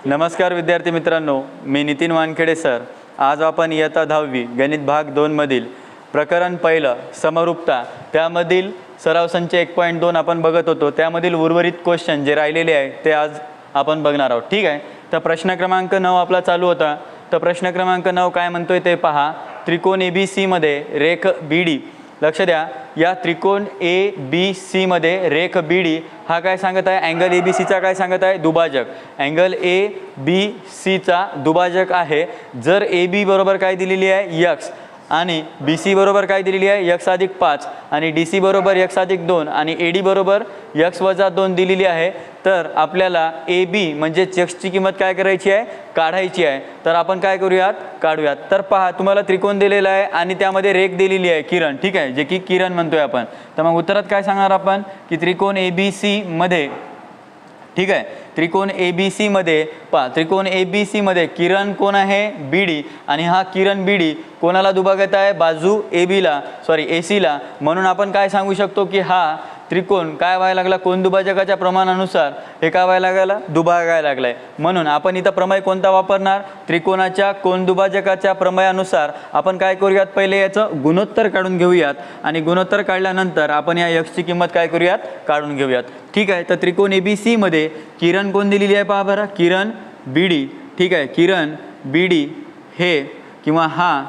नमस्कार विद्यार्थी मित्रांनो, मी नितीन वानखेडे सर। आज आपण इयत्ता 10वी गणित भाग 2 मधील प्रकरण पहिलं समरूपता त्यामधील सराव संच 1.2 आपण बघत होतो। त्यामधील उर्वरित क्वेश्चन जे राहिलेले आहे ते आज आपण बघणार आहोत। ठीक आहे, तर प्रश्न क्रमांक 9 आपला चालू होता। तर प्रश्न क्रमांक 9 काय म्हणतोय ते पहा। त्रिकोण ABC मध्ये रेख BD, लक्ष द्या, या त्रिकोण ABC मध्ये रेख BD हा काय सांगत आहे, अँगल ABC चा काय सांगत आहे, दुभाजक। अँगल ABC चा दुभाजक आहे। जर AB बरोबर काय दिलेली आहे, x, आणि BC बरोबर काय दिलेली आहे, x+5, आणि DC बरोबर x+2, आणि AD बरोबर x+2 दिलेली आहे। तर आपल्याला AB म्हणजे x ची किंमत काय करायची आहे, काढायची आहे। तर आपण काय करूयात, काढूयात। तर पहा, तुम्हाला त्रिकोण दिलेला आहे आणि त्यामध्ये रेख दिलेली आहे किरण, ठीक आहे, जे की किरण म्हणतोय आपण। तर मग उत्तरात काय सांगणार आपण की त्रिकोण ABC मध्ये, ठीक आहे, त्रिकोण ABC मध्ये पहा, त्रिकोण ABC मध्ये किरण कोण आहे, BD, आणि हा किरण BD कोणाला दुभागत आहे, बाजू AC ला। म्हणून आपण काय सांगू शकतो की हा त्रिकोण काय व्हायला लागला, कोण दुभाजकाच्या प्रमाणानुसार हे काय व्हायला लागला, दुभागायला लागलाय। म्हणून आपण इथं प्रमेय कोणता वापरणार, त्रिकोणाच्या कोण दुभाजकाच्या प्रमेयानुसार आपण काय करूयात, पहिले याचं गुणोत्तर काढून घेऊयात, आणि गुणोत्तर काढल्यानंतर आपण या x ची किंमत काय करूयात, काढून घेऊयात। ठीक आहे, तर त्रिकोण ABC मध्ये किरण कोण दिलेली आहे पहा बरं, किरण BD, ठीक आहे, किरण BD हे किंवा हा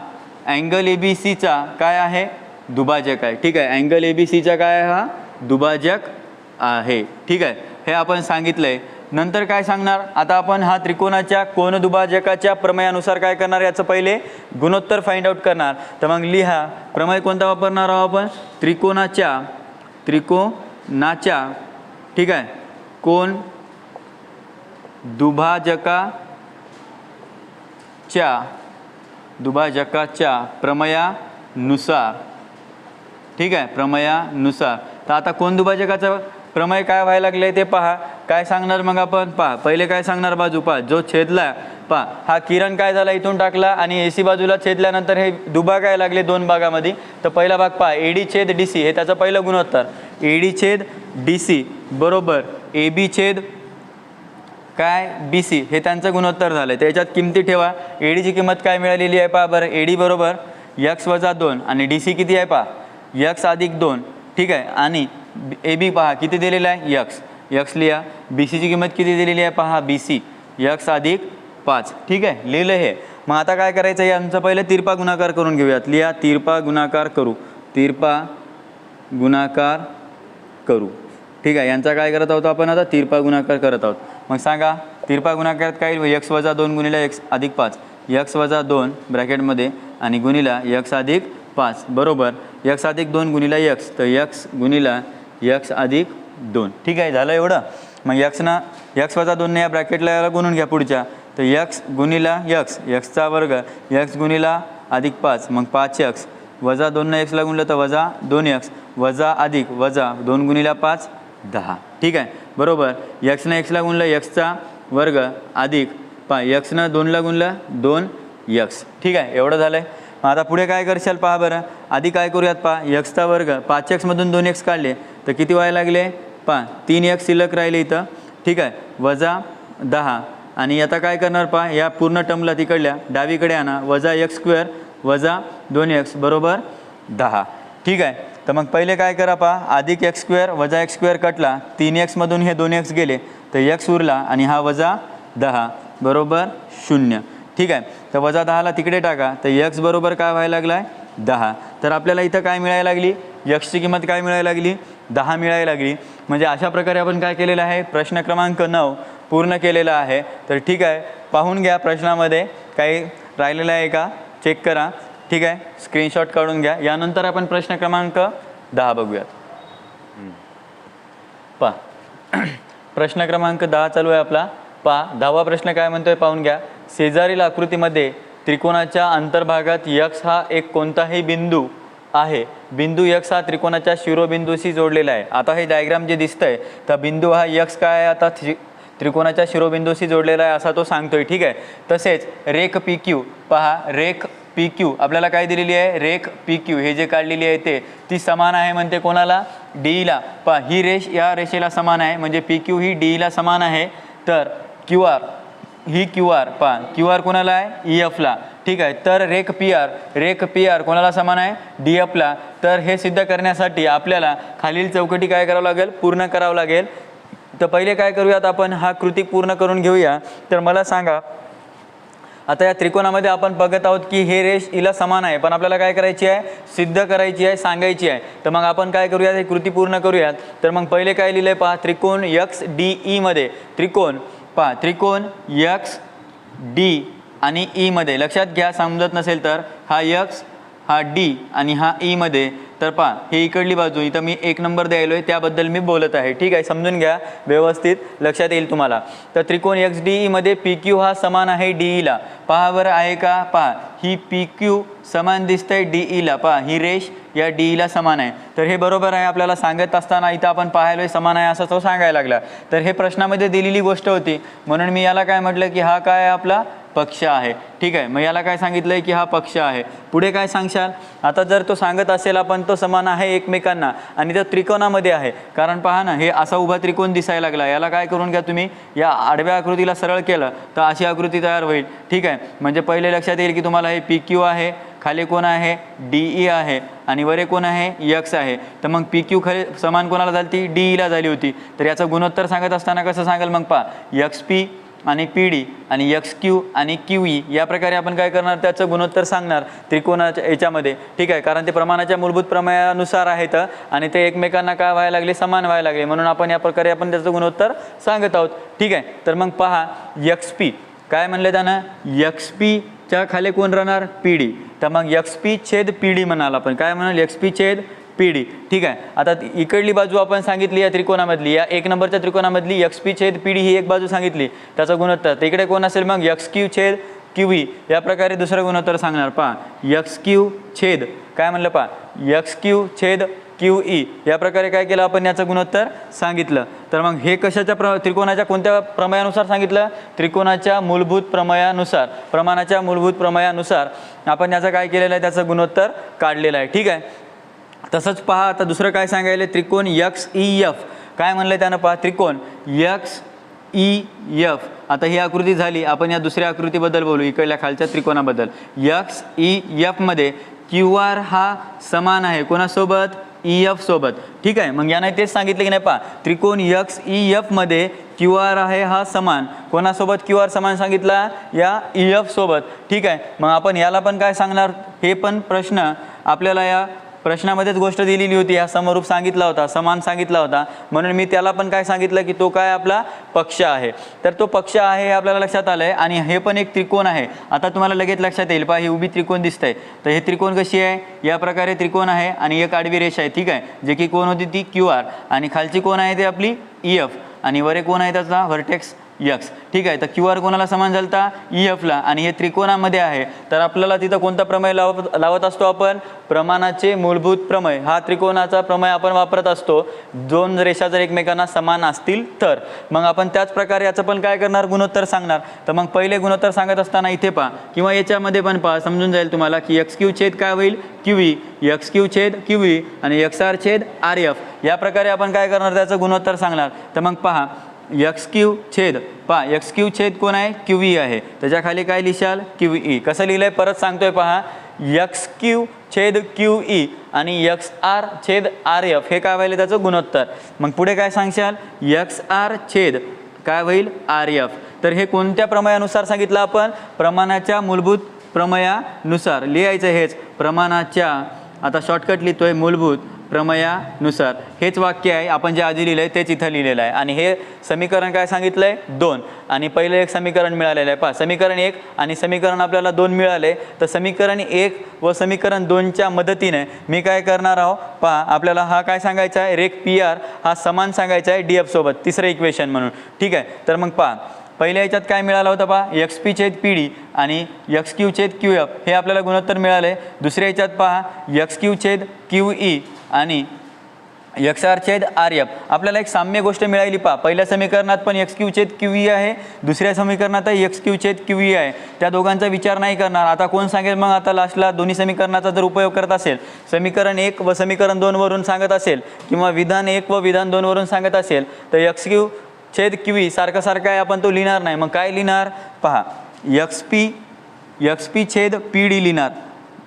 अँगल ABC चा काय आहे, दुभाजक आहे। ठीक आहे, अँगल ABC चा काय आहे, हा दुभाजक आहे। ठीक आहे, हे आपण सांगितलंय। नंतर काय सांगणार, आता आपण हा त्रिकोणाच्या कोन दुभाजकाच्या प्रमेयानुसार काय करणार, याचं पहिले गुणोत्तर फाइंड आउट करणार। तर मग लिहा, प्रमेय कोणता वापरणार आहोत आपण, त्रिकोणाच्या, ठीक आहे, कोन दुभाजकाच्या प्रमेयानुसार, ठीक आहे, प्रमेयानुसार। तर आता कोण दुभाजकाचा प्रमेय काय व्हायला लागले ते पहा, काय सांगणार मग आपण, पहा पहिले काय सांगणार, बाजू पहा, जो छेदला पहा, हा किरण काय झाला, इथून टाकला आणि AC बाजूला छेदल्यानंतर हे दुभागायला लागले दोन भागामध्ये। तर पहिला भाग पहा, AD/DC हे त्याचं पहिलं गुणोत्तर, AD/DC बरोबर AB/ काय BC हे त्यांचं गुणोत्तर झालं। त्याच्यात किमती ठेवा, AD ची किंमत काय मिळालेली आहे पहा बरं, AD बरोबर x+2, आणि DC किती आहे पहा, x+2, ठीक आहे, आणि AB पहा किती दिलेला आहे, x लिहा। BC ची किंमत किती दिलेली आहे पहा, BC x+5, ठीक आहे, लिहिलं हे। मग आता काय करायचं, यांचं पहिले तिरपा गुणाकार करून घेऊयात, लिहा, तिरपा गुणाकार करू, ठीक आहे, यांचा काय करत आहोत आपण, आता तिरपा गुणाकार करत आहोत। मग सांगा, तिरपा गुणाकारात काय, x+2 गुणिले x+5, x+2 ब्रॅकेटमध्ये आणि गुणिला x+5 बरोबर x+2 गुणिला x, तर x गुणिला x+2, ठीक आहे, झालं एवढं। मग x+2 ने या ब्रॅकेटला गुणून घ्या पुढच्या, तर x गुणिला x वर्ग, x गुणिला +5, मग 5x वजा 2 ने x ला गुणलं तर -2x वजा अधिक वजा 2 गुणिला 5 10, ठीक आहे, बरोबर। x ने x ला गुणलं x वर्ग अधिक x ने 2 ला गुणलं 2x, ठीक आहे, एवढं झालंय। आता पुढे काय करशाल पहा बरं, आधी काय करूयात पहा, x वर्ग 5x मधून 2x काढले तर किती व्हायला लागले पहा, 3x शिल्लक राहिले इथं, ठीक आहे, वजा 10, आणि आता काय करणार पहा, या पूर्ण टर्मला तिकडल्या डावीकडे आणा, -x² वजा 2x बरोबर 10, ठीक आहे। तर मग पहिले काय करा पहा, अधिक x² वजा x² कटला, 3x मधून हे 2x गेले तर x उरला, आणि हा वजा 10 बरोबर 0, ठीक आहे। तर वजा 10ला तिकडे टाका, तर x बरोबर काय व्हायला लागलाय 10। तर आपल्याला इथं काय मिळायला लागली, x ची किंमत काय मिळायला लागली, 10 मिळायला लागली। म्हणजे अशा प्रकारे आपण काय केलेलं आहे, प्रश्न क्रमांक 9 पूर्ण केलेला आहे। तर ठीक आहे, पाहून घ्या प्रश्नामध्ये काही राहिलेलं आहे का, चेक करा, ठीक आहे, स्क्रीनशॉट काढून घ्या। यानंतर आपण प्रश्न क्रमांक 10 बघूयात। पहा प्रश्न क्रमांक 10 चालू आहे आपला। पहा 10वा प्रश्न काय म्हणतोय पाहून घ्या, शेजारील आकृतीमध्ये त्रिकोणाच्या अंतर्भागात x हा एक कोणताही बिंदू आहे, बिंदू x हा त्रिकोणाच्या शिरोबिंदूशी जोडलेला आहे। आता हे डायग्राम जे दिसतंय, तर बिंदू हा x काय आहे, आता त्रिकोणाच्या शिरोबिंदूशी जोडलेला आहे असा तो सांगतोय, ठीक आहे। तसेच रेख PQ पहा, रेख PQ आपल्याला काय दिलेली आहे, रेख PQ हे जे काढलेली आहे ते ती समान आहे म्हणते कोणाला, DE ला। पहा ही रेष या रेषेला समान आहे, म्हणजे PQ ही DE ला समान आहे। तर QR ही क्यू आर पहा, क्यू आर कोणाला आहे EFला, ठीक आहे. तर रेक पी आर कोणाला समान आहे DFला. तर हे सिद्ध करण्यासाठी आपल्याला खालील चौकटी काय करावं लागेल, पूर्ण करावं लागेल. तर पहिले काय करूयात आपण, हा कृती पूर्ण करून घेऊया. तर मला सांगा, आता या त्रिकोणामध्ये आपण बघत आहोत की हे रेष हिला समान आहे, पण आपल्याला काय करायची आहे, सिद्ध करायची आहे, सांगायची आहे. तर मग आपण काय करूयात, हे कृती पूर्ण करूयात. तर मग पहिले काय लिहिलंय पहा, त्रिकोण XDE मध्ये त्रिकोण पहा, त्रिकोण XD आणि E मध्ये लक्षात घ्या, समजत नसेल तर हा X हा D आणि हा E मध्ये. तर पहा, हे इकडली बाजू इथं मी 1 नंबर द्यायलोय, त्याबद्दल मी बोलत आहे, ठीक आहे. समजून घ्या, व्यवस्थित लक्षात येईल तुम्हाला. तर त्रिकोण XDE मध्ये PQ हा समान आहे DEला. पहा बरं आहे का, पहा ही PQ समान दिसतंय DEला, पहा ही रेष या DEला समान आहे. तर हे बरोबर आहे, आपल्याला सांगत असताना इथं आपण पाहायलोय समान आहे असं तो सांगायला लागला. तर हे प्रश्नामध्ये दिलेली गोष्ट होती, म्हणून मी याला काय म्हटलं की हा काय आपला पक्ष आहे, ठीक आहे. मग याला काय सांगितलंय की हा पक्ष आहे. पुढे काय सांगशाल, आता जर तो सांगत असेल आपण तो समान आहे एकमेकांना आणि त्या त्रिकोणामध्ये आहे, कारण पहा ना हे असा उभा त्रिकोण दिसायला लागला, याला काय करून घ्या तुम्ही, या आडव्या आकृतीला सरळ केलं तर अशी आकृती तयार होईल, ठीक आहे. म्हणजे पहिले लक्षात येईल की तुम्हाला हे PQ आहे, खाली कोण आहे DE आहे आणि वरे कोण आहे X आहे. तर मग PQ खाली समान कोणाला झाली, DEला झाली होती. तर याचं गुणोत्तर सांगत असताना कसं सांगाल मग पहा, XP आणि PD आणि XQ आणि QE या प्रकारे आपण काय करणार, त्याचं गुणोत्तर सांगणार त्रिकोणाच्या याच्यामध्ये, ठीक आहे. कारण ते प्रमाणाच्या मूलभूत प्रमेयानुसार आहेत आणि ते एकमेकांना काय व्हायला लागले, समान व्हायला लागले, म्हणून आपण या प्रकारे आपण त्याचं गुणोत्तर सांगत आहोत, ठीक आहे. तर मग पहा XP काय म्हणले त्यानं, XP च्या खाली कोण राहणार PD. तर मग XP छेद PD म्हणाल आपण, काय म्हणाल XP छेद PD, ठीक आहे. आता इकडली बाजू आपण सांगितली या त्रिकोणामधली, या 1 नंबरच्या त्रिकोणामधली XP छेद PD ही एक बाजू सांगितली, त्याचा गुणोत्तर. तर इकडे कोण असेल मग XQ छेद QE या प्रकारे दुसरं गुणोत्तर सांगणार. पहा XQ छेद काय म्हणलं, पहा XQ छेद QE या प्रकारे काय केलं आपण, याचं गुणोत्तर सांगितलं. तर मग हे कशाच्या त्रिकोणाच्या कोणत्या प्रमेयानुसार सांगितलं, त्रिकोणाच्या मूलभूत प्रमेयानुसार, प्रमाणाच्या मूलभूत प्रमेयानुसार आपण याचं काय केलेलं आहे, त्याचं गुणोत्तर काढलेलं आहे, ठीक आहे. तसंच पहा, आता दुसरं काय सांगायला, त्रिकोण XEF काय म्हणलं त्यानं, पहा त्रिकोण XEF. आता ही आकृती झाली, आपण या दुसऱ्या आकृतीबद्दल बोलू, इकडल्या खालच्या त्रिकोणाबद्दल. XEF मध्ये QR हा समान आहे कोणासोबत, EF सोबत, ठीक आहे. मग याने तेच सांगितलं की नाही, पहा त्रिकोण XEF मध्ये QR आहे हा समान कोणासोबत, QR समान सांगितला या EF सोबत, ठीक आहे. मग आपण याला पण काय सांगणार, हे पण प्रश्न आपल्याला या प्रश्नामध्येच गोष्ट दिलेली होती, हा समरूप सांगितला होता, समान सांगितला होता, म्हणून मी त्याला पण काय सांगितलं की तो काय आपला पक्ष आहे. तर तो पक्ष आहे हे आपल्याला लक्षात आलंय. आणि हे पण एक त्रिकोण आहे, आता तुम्हाला लगेच लक्षात येईल, पहा ही उभी त्रिकोण दिसतंय. तर हे त्रिकोण कशी आहे, या प्रकारे त्रिकोण आहे आणि एक आडवी रेषा आहे, ठीक आहे, जे की कोण होती ती QR आणि खालची कोण आहे ते आपली EF आणि वरे कोण आहे त्याचा व्हर्टेक्स X, ठीक आहे. तर QR कोणाला समान झालता, EFला, आणि हे त्रिकोणामध्ये आहे. तर आपल्याला तिथं कोणता प्रमेय लावत असतो आपण, प्रमाणाचे मूलभूत प्रमेय. हा त्रिकोणाचा प्रमेय आपण वापरत असतो, दोन रेषा जर एकमेकांना समान असतील तर. मग आपण त्याच प्रकारे याचं पण काय करणार, गुणोत्तर सांगणार. तर मग पहिले गुणोत्तर सांगत असताना इथे पहा किंवा याच्यामध्ये पण पहा, समजून जाईल तुम्हाला की XQ छेद काय होईल QE, XQ छेद QE आणि XR छेद RF या प्रकारे आपण काय करणार, त्याचं गुणोत्तर सांगणार. तर मग पहा XQ छेद, पहा XQ छेद कोण आहे, QE आहे, त्याच्या खाली काय लिहाल, QE. कसं लिहिलंय परत सांगतोय पहा, XQ छेद QE आणि XR छेद RF हे काय व्हायला त्याचं गुणोत्तर. मग पुढे काय सांगशाल, XR छेद काय होईल RF. तर हे कोणत्या प्रमेयानुसार सांगितलं आपण, प्रमाणाच्या मूलभूत प्रमेयानुसार लिहायचं हेच, प्रमाणाच्या, आता शॉर्टकट लिहितोय, मूलभूत प्रमेयानुसार. हेच वाक्य आहे, आपण जे आधी लिहिलंय तेच इथं लिहिलेलं आहे. आणि हे समीकरण काय सांगितलंय, 2 आणि पहिलं एक समीकरण मिळालेलं आहे. पहा समीकरण 1 आणि समीकरण आपल्याला 2 मिळाले. तर समीकरण 1 व समीकरण 2च्या मदतीने मी काय करणार आहो, पहा आपल्याला हा काय सांगायचा आहे, रेक PR हा समान सांगायचा आहे DF सोबत, तिसरं इक्वेशन म्हणून, ठीक आहे. तर मग पहा पहिल्या याच्यात काय मिळालं होतं, पहा XP छेद PD आणि XQ छेद QF हे आपल्याला गुणोत्तर मिळाले. दुसऱ्या याच्यात पहा XQ छेद QE आणि XR छेद RF आपल्याला एक साम्य गोष्ट मिळाली. पहा पहिल्या समीकरणात पण XQ छेद QE आहे, दुसऱ्या समीकरणातही XQ छेद QE आहे. त्या दोघांचा विचार नाही करणार. आता कोण सांगेल मग, आता लास्टला दोन्ही समीकरणाचा जर उपयोग करत असेल, समीकरण 1 व समीकरण 2 वरून सांगत असेल किंवा विधान 1 व विधान 2 वरून सांगत असेल, तर XQ छेद QE सारखा सारखा आहे, आपण तो लिहिणार नाही. मग काय लिहिणार पहा, XP छेद PD लिहिणार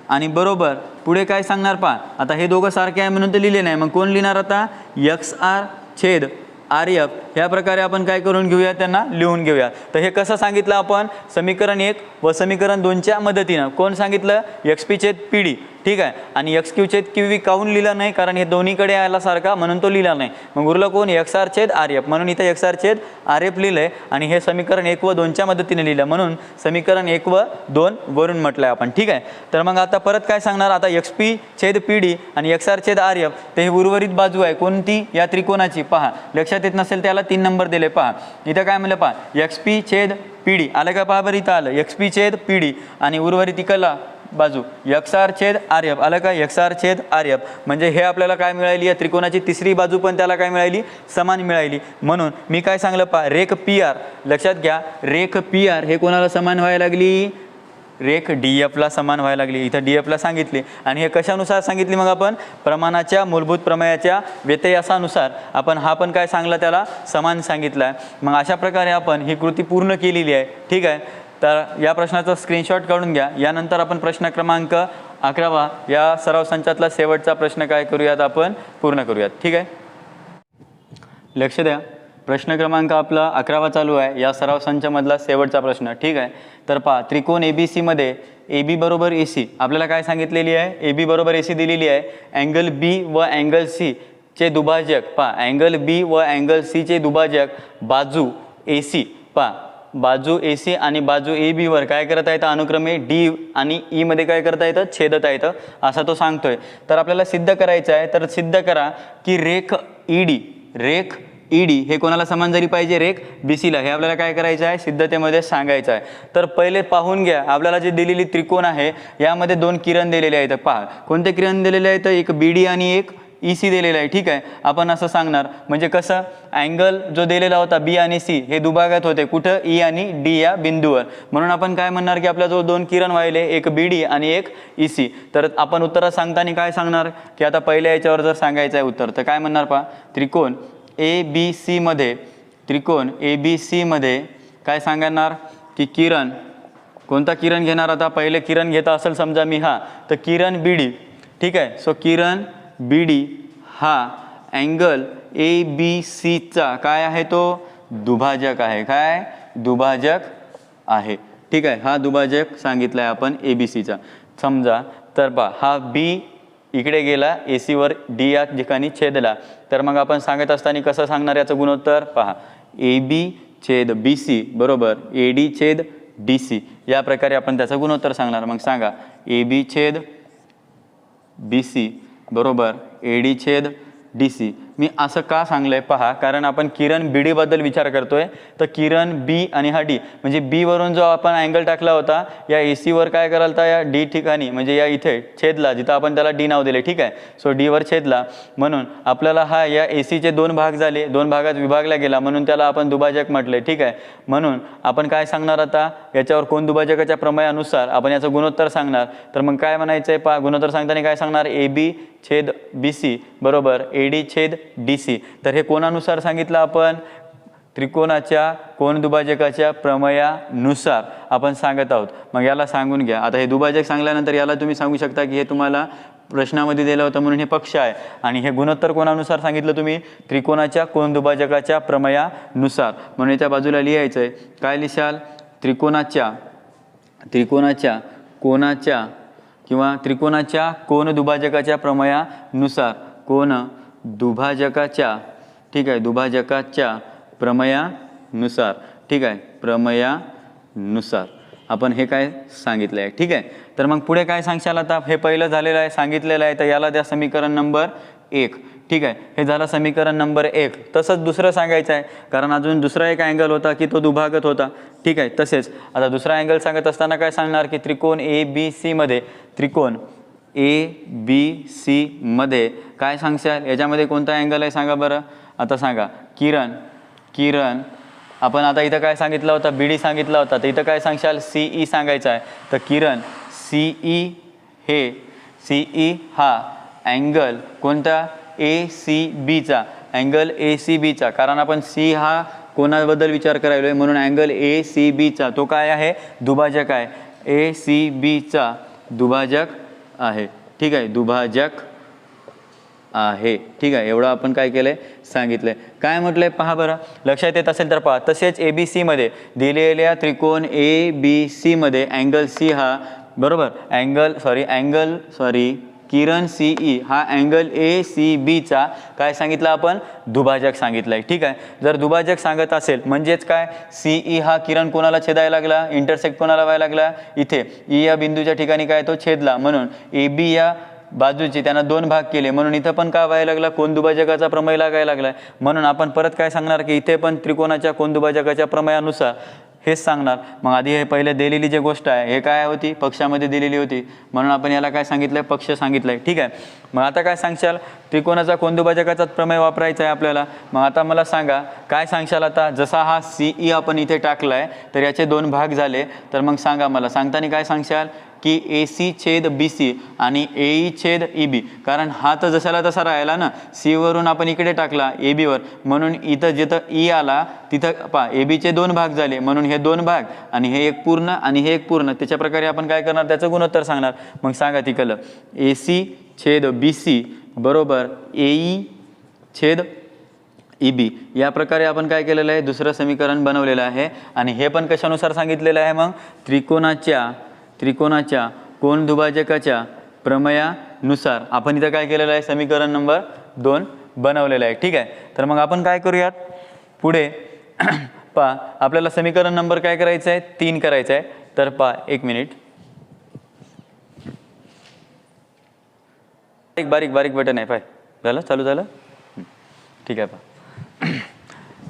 आणि बरोबर पुढे काय सांगणार पहा. आता हे दोघं सारखे आहे म्हणून ते लिहिले नाही, मग कोण लिहिणार आता XR छेद RF. ह्या प्रकारे आपण काय करून घेऊया, त्यांना लिहून घेऊया. तर हे कसं सांगितलं आपण, समीकरण 1 व समीकरण 2च्या मदतीनं. कोण सांगितलं, XP छेद PD, ठीक आहे. आणि XQ छेद QV काहून लिहिलं नाही, कारण हे दोन्हीकडे आला सारखा म्हणून तो लिहिला नाही. मग उरलं कोण, XR छेद RF, म्हणून इथं XR छेद RF लिहिलंय आणि हे समीकरण 1 व 2च्या मदतीने लिहिलं, म्हणून समीकरण 1 व 2 वरून म्हटलंय आपण, ठीक आहे. तर मग आता परत काय सांगणार, आता XP छेद PD आणि XR छेद RF ते ही उर्वरित बाजू आहे कोणती, या त्रिकोणाची. पहा लक्षात येत नसेल त्याला 3 नंबर दिले. पहा इथं काय म्हणलं पहा, XP छेद PD आलं का, पहा बरं इथं आलं XP छेद PD आणि उर्वरित इकडला बाजू XR छेद RF आलं का, XR छेद RF. म्हणजे हे आपल्याला काय मिळाली, या त्रिकोणाची तिसरी बाजू पण त्याला काय मिळाली, समान मिळाली. म्हणून मी काय सांगलं पहा, रेख PR लक्षात घ्या, रेख PR हे कोणाला समान व्हायला लागली, रेख DFला समान व्हायला लागली. इथं DFला सांगितली आणि हे कशानुसार सांगितली, मग आपण प्रमाणाच्या मूलभूत प्रमेयाच्या व्यत्ययासानुसार आपण हा पण काय सांगला, त्याला समान सांगितला आहे. मग अशा प्रकारे आपण ही कृती पूर्ण केलेली आहे, ठीक आहे. तर या प्रश्नाचा स्क्रीनशॉट काढून घ्या. यानंतर आपण प्रश्न क्रमांक 11 या सराव संचातला शेवटचा प्रश्न काय करूयात, आपण पूर्ण करूयात, ठीक आहे. लक्ष द्या, प्रश्न क्रमांक आपला 11 चालू आहे, या सराव संचामधला शेवटचा प्रश्न, ठीक आहे. तर पहा, त्रिकोण ABC मध्ये AB बरोबर AC आपल्याला काय सांगितलेली आहे, AB बरोबर AC दिलेली आहे. अँगल B व अँगल C चे दुभाजक, पहा अँगल B व अँगल C चे दुभाजक बाजू AC, पहा बाजू AC आणि बाजू AB वर काय करता येतं, अनुक्रमे D आणि E मध्ये काय करता येतं, छेदता येतं, असा तो सांगतोय. तर आपल्याला सिद्ध करायचं आहे. तर सिद्ध करा की रेख ED हे कोणाला समान झाली पाहिजे, रेख BCला. हे आपल्याला काय करायचं आहे, सिद्धतेमध्ये सांगायचं आहे. तर पहिले पाहून घ्या, आपल्याला जी दिलेली त्रिकोण आहे यामध्ये 2 किरण दिलेले आहेत. पहा कोणते किरण दिलेले आहेत, एक BD आणि एक EC दिलेला आहे, ठीक आहे. आपण असं सांगणार म्हणजे कसं, अँगल जो दिलेला होता B आणि C हे दुभागात होते कुठं, E आणि D या बिंदूवर. म्हणून आपण काय म्हणणार की आपल्याजवळ 2 किरण व्हायले, एक BD आणि एक EC. तर आपण उत्तर सांगताना काय सांगणार की आता पहिल्या याच्यावर जर सांगायचं आहे उत्तर, तर काय म्हणणार पहा, त्रिकोण ABC मध्ये काय सांगणार की किरण, कोणता किरण घेणार, आता पहिले किरण घेता असेल समजा मी हा, तर किरण BD, ठीक आहे. सो किरण BD हा अँगल ABCचा काय आहे, तो दुभाजक आहे. काय दुभाजक आहे, ठीक आहे. हा दुभाजक सांगितला आहे आपण ABCचा समजा. तर पहा हा B इकडे गेला, AC वर D या ठिकाणी छेदला. तर मग आपण सांगत असताना कसं सांगणार याचं गुणोत्तर, पहा AB छेद BC बरोबर AD छेद DC, या प्रकारे आपण त्याचं गुणोत्तर सांगणार. मग सांगा AB छेद BC बरोबर AD छेद DC. मी असं का सांगलंय पहा, कारण आपण किरण BD बद्दल विचार करतोय. तर किरण B आणि हा D म्हणजे B वरून जो आपण अँगल टाकला होता या AC वर काय करालता, या D ठिकाणी म्हणजे या इथे छेदला, जिथं आपण त्याला D नाव दिले, ठीक आहे. सो D वर छेदला, म्हणून आपल्याला हा या AC चे 2 भाग झाले, 2 भागात विभागला गेला, म्हणून त्याला आपण दुभाजक म्हटले, ठीक आहे. म्हणून आपण काय सांगणार आता, याच्यावर कोण दुभाजकाच्या प्रमेयानुसार आपण याचं गुणोत्तर सांगणार. तर मग काय म्हणायचं आहे पहा, गुणोत्तर सांगताना काय सांगणार, AB छेद BC बरोबर AD छेद DC. तर हे कोणानुसार सांगितलं आपण, त्रिकोणाच्या कोन दुभाजकाच्या प्रमेयानुसार आपण सांगत आहोत. मग याला सांगून घ्या. आता हे दुभाजक सांगल्यानंतर याला तुम्ही सांगू शकता की हे तुम्हाला प्रश्नामध्ये दिलं होतं म्हणून हे पक्ष आहे, आणि हे गुणोत्तर कोणानुसार सांगितलं तुम्ही, त्रिकोणाच्या कोन दुभाजकाच्या प्रमेयानुसार. म्हणून त्या बाजूला लिहायचं आहे, काय लिहाल, त्रिकोणाच्या कोनाच्या किंवा त्रिकोणाच्या कोन दुभाजकाच्या प्रमेयानुसार, कोन दुभाजकाच्या, ठीक आहे, दुभाजकाच्या प्रमेयानुसार, ठीक आहे, प्रमेयानुसार आपण हे काय सांगितलं आहे, ठीक आहे. तर मग पुढे काय सांगशाल, आता हे पहिलं झालेलं आहे, सांगितलेलं आहे, तर याला द्या समीकरण नंबर 1, ठीक आहे. हे झालं समीकरण नंबर 1. तसंच दुसरं सांगायचं आहे, कारण अजून दुसरा एक अँगल होता की तो दुभागत होता, ठीक आहे. तसेच आता दुसरा अँगल सांगत असताना काय सांगणार की त्रिकोण ABC मध्ये, त्रिकोण ABC मध्ये काय सांगशाल, याच्यामध्ये कोणता अँगल आहे सांगा बरं. आता सांगा किरण आपण आता इथं काय सांगितलं होतं, BD सांगितला होता, तर इथं काय सांगशाल, CE सांगायचं आहे. तर किरण CE हा अँगल कोणता, ACBचा, अँगल ACBचा, कारण आपण C हा कोणाबद्दल विचार करायलो आहे, म्हणून अँगल ACBचा तो काय आहे, दुभाजक आहे. ACBचा दुभाजक आहे. ठीक आहे, दुभाजक आहे. ठीक आहे, एवढं आपण काय केलंय, सांगितलंय. काय म्हटलंय पहा बरं, लक्षात येत असेल तर पहा. तसेच ABC मध्ये दिलेल्या त्रिकोण ABC मध्ये अँगल C हा बरोबर किरण CE हा अँगल ACBचा काय सांगितलं आपण, दुभाजक सांगितलंय. ठीक आहे, जर दुभाजक सांगत असेल म्हणजेच काय, CE हा किरण कोणाला छेदायला लागला, इंटरसेक्ट कोणाला व्हायला लागला, इथे E या बिंदूच्या ठिकाणी काय तो छेदला, म्हणून AB या बाजूचे त्यांना दोन भाग केले, म्हणून इथं पण काय व्हायला लागला, कोन दुभाजकाचा प्रमेय लागायला लागलाय. म्हणून आपण परत काय सांगणार की इथे पण त्रिकोणाच्या कोन दुभाजकाच्या प्रमेयानुसार हेच सांगणार. मग आधी हे पहिले दिलेली जी गोष्ट आहे हे काय होती, पक्षामध्ये दिलेली होती, म्हणून आपण याला काय सांगितलंय, पक्ष सांगितलंय. ठीक आहे, मग आता काय सांगशाल, त्रिकोणाचा कोन दुभाजकाचा प्रमेय वापरायचा आहे आपल्याला. मग आता मला सांगा काय सांगशाल, आता जसा हा CE आपण इथे टाकलाय तर याचे दोन भाग झाले, तर मग सांगा मला, सांगताना काय सांगशाल की AC छेद BC आणि AE छेद EB, कारण हा तर जसाला तसा राहिला ना, C वरून आपण इकडे टाकला AB वर, म्हणून इथं जिथं E आला तिथं पहा AB चे दोन भाग झाले, म्हणून हे दोन भाग आणि हे एक पूर्ण आणि हे एक पूर्ण, त्याच्या प्रकारे आपण काय करणार, त्याचं गुणोत्तर सांगणार. मग सांगा तिकडलं AC छेद BC बरोबर AE छेद EB, या प्रकारे आपण काय केलेलं आहे, दुसरं समीकरण बनवलेलं आहे. आणि हे पण कशानुसार सांगितलेलं आहे, मग त्रिकोणाच्या कोन दुभाजकाच्या प्रमेयानुसार आपण इथं काय केलेलं आहे, समीकरण नंबर 2 बनवलेलं आहे. ठीक आहे, तर मग आपण काय करूयात पुढे पहा, आपल्याला समीकरण नंबर काय करायचं आहे, 3 करायचं आहे. तर पहा एक मिनिट, एक बारीक बटन आहे, पाय झालं, चालू झालं. ठीक आहे,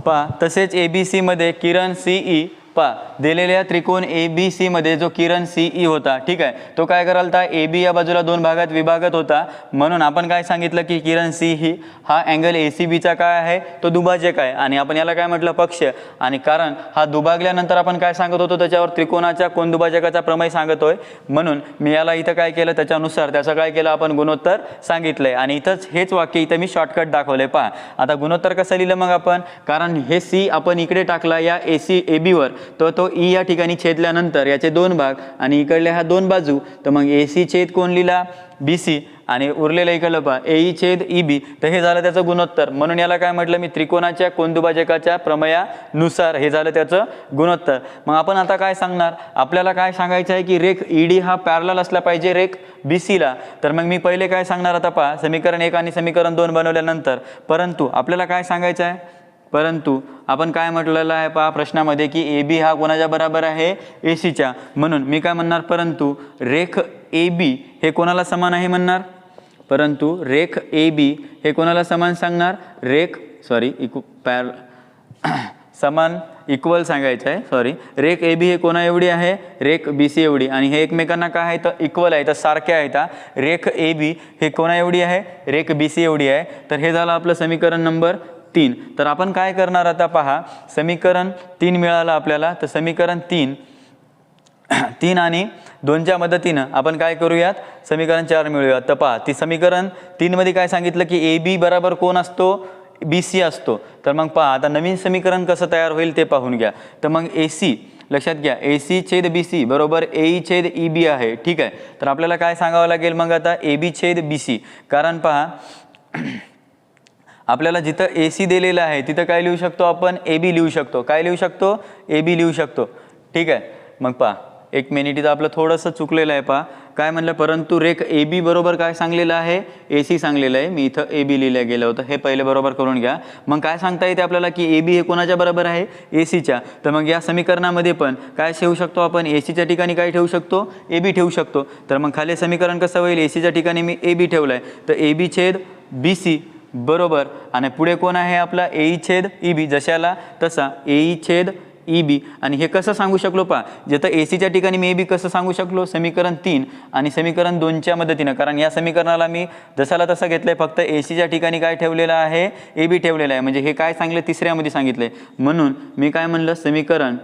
पहा तसेच ABC मध्ये किरण CE पहा दिलेल्या त्रिकोण ABC मध्ये जो किरण CE होता, ठीक आहे, तो काय करालता, AB या बाजूला दोन भागात विभागत होता, म्हणून आपण काय सांगितलं की किरण CE हा अँगल ACBचा काय आहे, तो दुभाजक आहे. आणि आपण याला काय म्हटलं, पक्ष. आणि कारण हा दुभागल्यानंतर आपण काय सांगत होतो, त्याच्यावर त्रिकोणाच्या कोन दुभाजकाचा प्रमेय सांगतोय, म्हणून मी याला इथं काय केलं, त्याच्यानुसार त्याचं काय केलं आपण, गुणोत्तर सांगितलंय. आणि इथंच हेच वाक्य इथं मी शॉर्टकट दाखवलंय. पहा आता गुणोत्तर कसं लिहिलं मग आपण, कारण हे C आपण इकडे टाकला या AB वर, तो E या ठिकाणी छेदल्यानंतर याचे दोन भाग आणि इकडल्या ह्या दोन बाजू, तर मग AC छेद कोण लिहिला, BC, आणि उरलेलं इकडलं पहा AE छेद EB, तर हे झालं त्याचं गुणोत्तर. म्हणून याला काय म्हटलं मी, त्रिकोणाच्या कोन दुभाजकाच्या प्रमेयानुसार हे झालं त्याचं गुणोत्तर. मग आपण आता काय सांगणार, आपल्याला काय सांगायचं आहे की रेख ED हा पॅरलल असला पाहिजे रेख BC ला. तर मग मी पहिले काय सांगणार, आता पहा समीकरण 1 आणि समीकरण 2 बनवल्यानंतर, परंतु आपल्याला काय सांगायचं आहे, परंतु आपण काय म्हटलेलं आहे पहा प्रश्नामध्ये की AB हा कोणाच्या बरोबर आहे, ACच्या. म्हणून मी काय म्हणणार, परंतु रेख AB हे कोणाला समान आहे म्हणणार, परंतु रेख AB हे कोणाला समान सांगणार, समान इक्वल सांगायचं आहे, रेख AB हे कोणा एवढी आहे, रेख BC एवढी, आणि हे एकमेकांना काय आहे तर इक्वल आहे, तर सारखे आहेत. रेख AB हे कोणा एवढी आहे, रेख BC एवढी आहे. तर हे झालं आपलं समीकरण नंबर 3. तर आपण काय करणार आता पहा, समीकरण 3 मिळालं आपल्याला, तर समीकरण 3 आणि 2च्या मदतीनं आपण काय करूयात, समीकरण 4 मिळूयात. तर पहा ती समीकरण 3 मध्ये काय सांगितलं की AB बरोबर कोण असतो, BC असतो. तर मग पहा आता नवीन समीकरण कसं तयार होईल ते पाहून घ्या. तर मग AC लक्षात घ्या, AC छेद BC बरोबर AE छेद EB आहे. ठीक आहे, तर आपल्याला काय सांगावं लागेल मग आता, AB छेद BC, कारण पहा आपल्याला जिथं AC दिलेलं आहे तिथं काय लिहू शकतो आपण, AB लिहू शकतो. काय लिहू शकतो, AB लिहू शकतो. ठीक आहे, मग पहा एक मिनिट, इथं आपलं थोडंसं चुकलेलं आहे. पहा काय म्हणलं, परंतु रेख AB बरोबर काय सांगलेलं आहे, AC सांगलेलं आहे. मी इथं AB लिहिलं गेलं होतं, हे पहिले बरोबर करून घ्या. मग काय सांगता येते आपल्याला की AB हे कोणाच्या बरोबर आहे, ACच्या. तर मग या समीकरणामध्ये पण काय ठेवू शकतो आपण, ACच्या ठिकाणी काय ठेवू शकतो, AB ठेवू शकतो. तर मग खाली समीकरण कसं होईल, ACच्या ठिकाणी मी AB ठेवलंय, तर AB छेद BC बरोबर, आणि पुढे कोण आहे आपला, AE छेद EB, जशाला तसा AE छेद EB. आणि हे कसं सांगू शकलो पहा, जिथं ACच्या ठिकाणी मी AB कसं सांगू शकलो, समीकरण 3 आणि समीकरण 2च्या मदतीनं, कारण या समीकरणाला मी जसाला तसं घेतलंय, फक्त ACच्या ठिकाणी काय ठेवलेलं आहे, AB ठेवलेलं आहे. म्हणजे हे काय सांगले, तिसऱ्यामध्ये सांगितलंय. म्हणून मी काय म्हणलं, समीकरण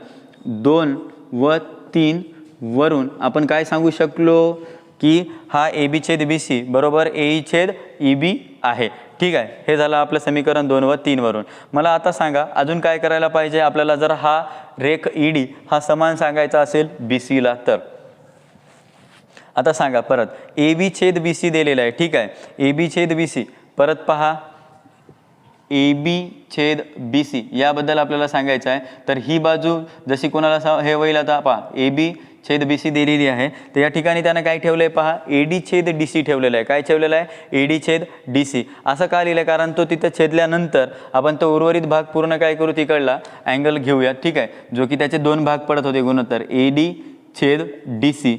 2 व 3 वरून आपण काय सांगू शकलो की हा AB छेद BC बरोबर AE छेद EB आहे. ठीक आहे, हे झालं आपलं समीकरण 2 व 3 वरून. मला आता सांगा अजून काय करायला पाहिजे आपल्याला, जर हा रेख ईडी हा समान सांगायचा असेल BC ला तर. आता सांगा परत, AB छेद BC दिलेला आहे. ठीक आहे, AB छेद BC परत पहा, AB छेद BC याबद्दल आपल्याला सांगायचं आहे. तर ही बाजू जशी कोणाला हे होईल, आता पहा AB छेद BC दिलेली आहे. तर या ठिकाणी त्यानं काय ठेवलं आहे पहा, AD छेद DC ठेवलेलं आहे. काय ठेवलेलं आहे, AD छेद DC. असं का लिहिलं, कारण तो तिथं छेदल्यानंतर आपण तो उर्वरित भाग पूर्ण काय करू, तिकडला अँगल घेऊया. ठीक आहे, जो की त्याचे 2 भाग पडत होते गुणोत्तर, AD छेद DC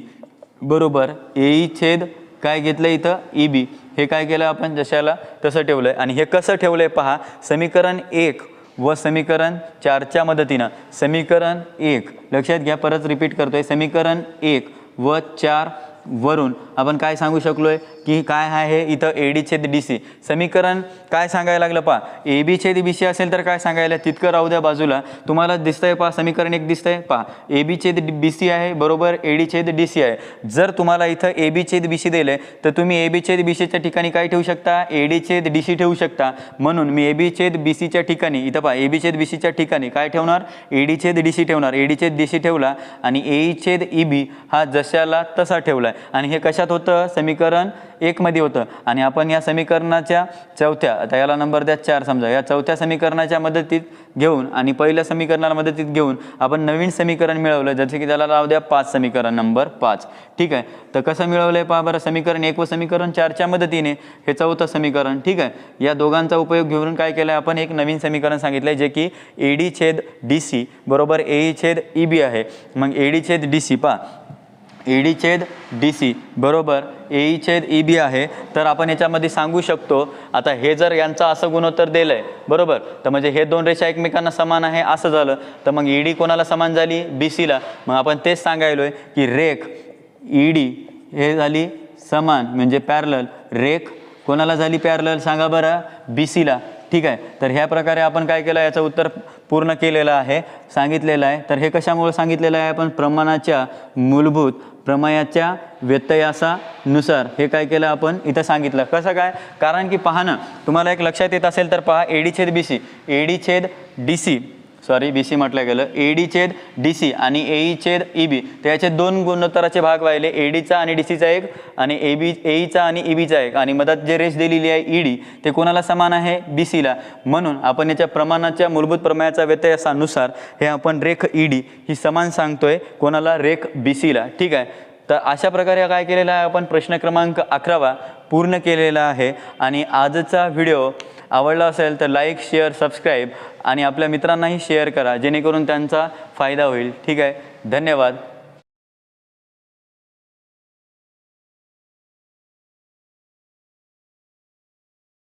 बरोबर AE छेद काय घेतलं इथं EB. हे काय केलं आपण जशाला तसं ठेवलं आहे. आणि हे कसं ठेवलं आहे पहा, समीकरण 1 व समीकरण 4च्या मदतीनं. समीकरण 1 लक्षात घ्या, परत रिपीट करतोय, समीकरण 1 व 4 वरून आपण काय सांगू शकलो आहे की काय आहे इथं AD छेद DC. समीकरण काय सांगायला लागलं पहा, AB छेद BC असेल तर काय सांगायला, तितकं राहू द्या बाजूला. तुम्हाला दिसतंय पहा, समीकरण 1 दिसतंय पहा, AB छेद BC आहे बरोबर AD छेद DC आहे. जर तुम्हाला इथं AB छेद BC दिलंय तर तुम्ही AB छेद BCच्या ठिकाणी काय ठेवू शकता, AD छेद DC ठेवू शकता. म्हणून मी AB छेद BCच्या ठिकाणी इथं पहा, AB छेद BCच्या ठिकाणी काय ठेवणार, AD छेद DC ठेवणार. AD छेद DC ठेवला आणि AE छेद EB हा जशाला तसा ठेवला. आणि हे कशात होतं, समीकरण 1 मध्ये होतं. आणि आपण या समीकरणाच्या चौथ्या, आता याला नंबर द्या 4 समजा, या चौथ्या समीकरणाच्या मदतीत घेऊन आणि पहिल्या समीकरणाला मदतीत घेऊन आपण नवीन समीकरण मिळवलं, जसे की त्याला नाव द्या 5 समीकरण नंबर 5. ठीक आहे, तर कसं मिळवलं आहे पहा बरं, समीकरण 1 व समीकरण 4च्या मदतीने हे चौथं समीकरण. ठीक आहे, या दोघांचा उपयोग घेऊन काय केलं आहे आपण, एक नवीन समीकरण सांगितलं आहे जे की AD छेद DC बरोबर AE छेद EB आहे. मग AD छेद DC पहा, AD छेद DC बरोबर AE छेद EB आहे. तर आपण याच्यामध्ये सांगू शकतो, आता हे जर यांचं असं गुणोत्तर दिलं आहे बरोबर, तर म्हणजे हे 2 रेषा एकमेकांना समान आहे असं झालं. तर मग ED कोणाला समान झाली, BCला. मग आपण तेच सांगायलो आहे की रेख ED हे झाली समान म्हणजे पॅरलल, रेख कोणाला झाली पॅरलल सांगा बरं, BCला. ठीक आहे, तर ह्या प्रकारे आपण काय केलं, याचं उत्तर पूर्ण केलेलं आहे, सांगितलेलं आहे. तर हे कशामुळे सांगितलेलं आहे, आपण प्रमाणाच्या मूलभूत प्रमेयाच्या व्यत्ययासानुसार हे काय केलं आपण इथं सांगितलं. कसं काय, कारण की पहा ना, तुम्हाला एक लक्षात येत असेल तर पहा, AD छेद BC, AD छेद DC सॉरी BC म्हटलं गेलं, AD छेद DC आणि AE छेद EB. तर याचे 2 गुणोत्तराचे भाग व्हायले, ADचा आणि DCचा एक आणि AEचा आणि EBचा एक. आणि मधात जे रेष दिलेली आहे ED ते कोणाला समान आहे, BCला. म्हणून आपण याच्या प्रमाणाच्या मूलभूत प्रमेयाच्या व्यत्ययासानुसार हे आपण रेख ED ही समान सांगतोय कोणाला, रेख BCला. ठीक आहे, तर अशा प्रकारे काय केलेलं आहे आपण, प्रश्न क्रमांक 11 पूर्ण केलेला आहे. आणि आजचा व्हिडिओ आवडला असेल तर लाईक, शेअर, सबस्क्राईब आणि आपल्या मित्रांनाही शेअर करा, जेणेकरून त्यांचा फायदा होईल. ठीक आहे, धन्यवाद.